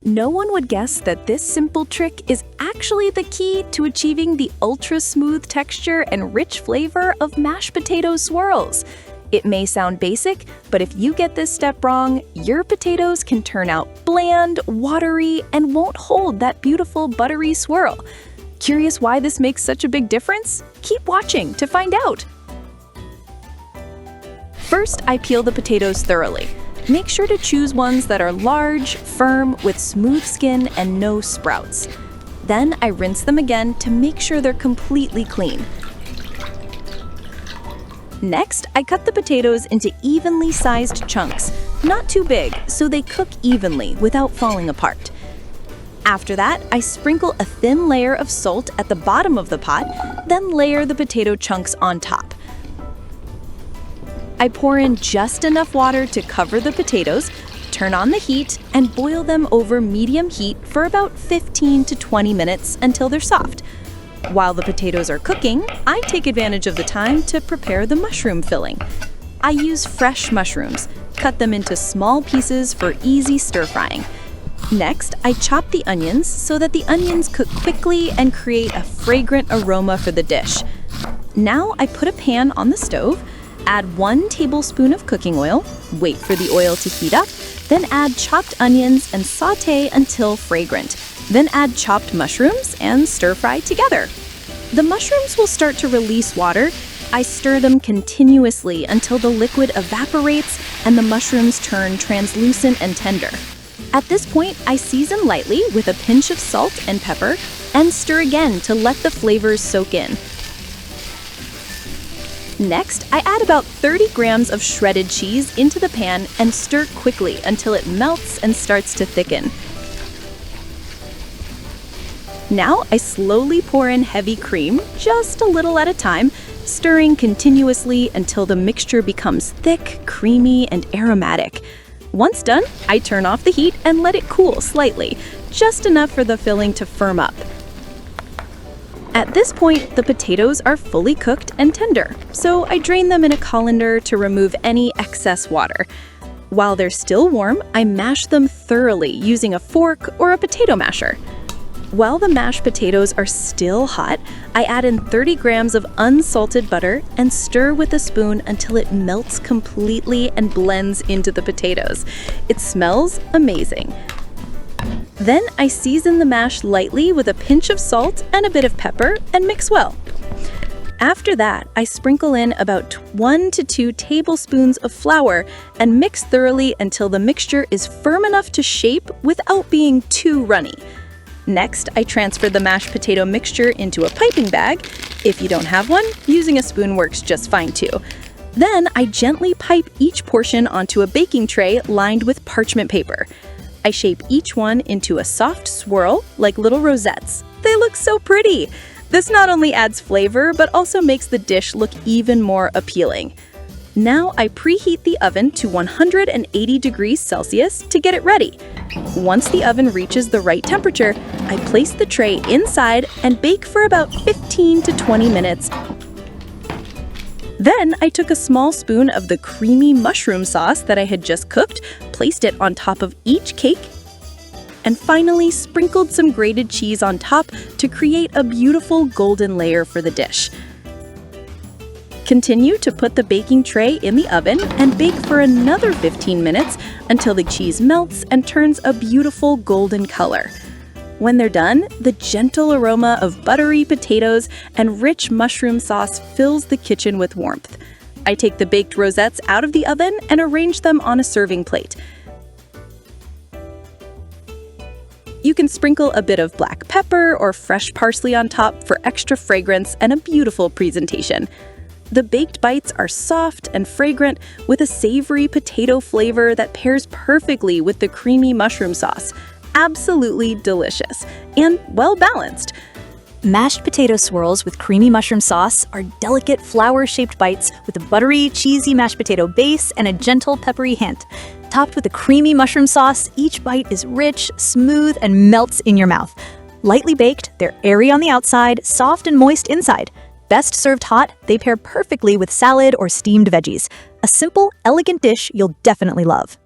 No one would guess that this simple trick is actually the key to achieving the ultra-smooth texture and rich flavor of mashed potato swirls. It may sound basic, but if you get this step wrong, your potatoes can turn out bland, watery, and won't hold that beautiful buttery swirl. Curious why this makes such a big difference? Keep watching to find out. First, I peel the potatoes thoroughly. Make sure to choose ones that are large, firm, with smooth skin and no sprouts. Then I rinse them again to make sure they're completely clean. Next, I cut the potatoes into evenly sized chunks, not too big, so they cook evenly without falling apart. After that, I sprinkle a thin layer of salt at the bottom of the pot, then layer the potato chunks on top. I pour in just enough water to cover the potatoes, turn on the heat, and boil them over medium heat for about 15 to 20 minutes until they're soft. While the potatoes are cooking, I take advantage of the time to prepare the mushroom filling. I use fresh mushrooms, cut them into small pieces for easy stir-frying. Next, I chop the onions so that the onions cook quickly and create a fragrant aroma for the dish. Now I put a pan on the stove, add 1 tablespoon of cooking oil, wait for the oil to heat up, then add chopped onions and sauté until fragrant. Then add chopped mushrooms and stir-fry together. The mushrooms will start to release water. I stir them continuously until the liquid evaporates and the mushrooms turn translucent and tender. At this point, I season lightly with a pinch of salt and pepper and stir again to let the flavors soak in. Next, I add about 30 grams of shredded cheese into the pan and stir quickly until it melts and starts to thicken. Now, I slowly pour in heavy cream, just a little at a time, stirring continuously until the mixture becomes thick, creamy, and aromatic. Once done, I turn off the heat and let it cool slightly, just enough for the filling to firm up. At this point, the potatoes are fully cooked and tender, so I drain them in a colander to remove any excess water. While they're still warm, I mash them thoroughly using a fork or a potato masher. While the mashed potatoes are still hot, I add in 30 grams of unsalted butter and stir with a spoon until it melts completely and blends into the potatoes. It smells amazing. Then I season the mash lightly with a pinch of salt and a bit of pepper and mix well. After that, I sprinkle in about 1 to 2 tablespoons of flour and mix thoroughly until the mixture is firm enough to shape without being too runny. Next, I transfer the mashed potato mixture into a piping bag. If you don't have one, using a spoon works just fine too. Then I gently pipe each portion onto a baking tray lined with parchment paper. I shape each one into a soft swirl like little rosettes. They look so pretty! This not only adds flavor, but also makes the dish look even more appealing. Now I preheat the oven to 180 degrees Celsius to get it ready. Once the oven reaches the right temperature, I place the tray inside and bake for about 15 to 20 minutes. Then I took a small spoon of the creamy mushroom sauce that I had just cooked, placed it on top of each cake, and finally sprinkled some grated cheese on top to create a beautiful golden layer for the dish. Continue to put the baking tray in the oven and bake for another 15 minutes until the cheese melts and turns a beautiful golden color. When they're done, the gentle aroma of buttery potatoes and rich mushroom sauce fills the kitchen with warmth. I take the baked rosettes out of the oven and arrange them on a serving plate. You can sprinkle a bit of black pepper or fresh parsley on top for extra fragrance and a beautiful presentation. The baked bites are soft and fragrant with a savory potato flavor that pairs perfectly with the creamy mushroom sauce. Absolutely delicious and well-balanced. Mashed potato swirls with creamy mushroom sauce are delicate flower-shaped bites with a buttery, cheesy mashed potato base and a gentle, peppery hint. Topped with a creamy mushroom sauce, each bite is rich, smooth, and melts in your mouth. Lightly baked, they're airy on the outside, soft and moist inside. Best served hot, they pair perfectly with salad or steamed veggies. A simple, elegant dish you'll definitely love.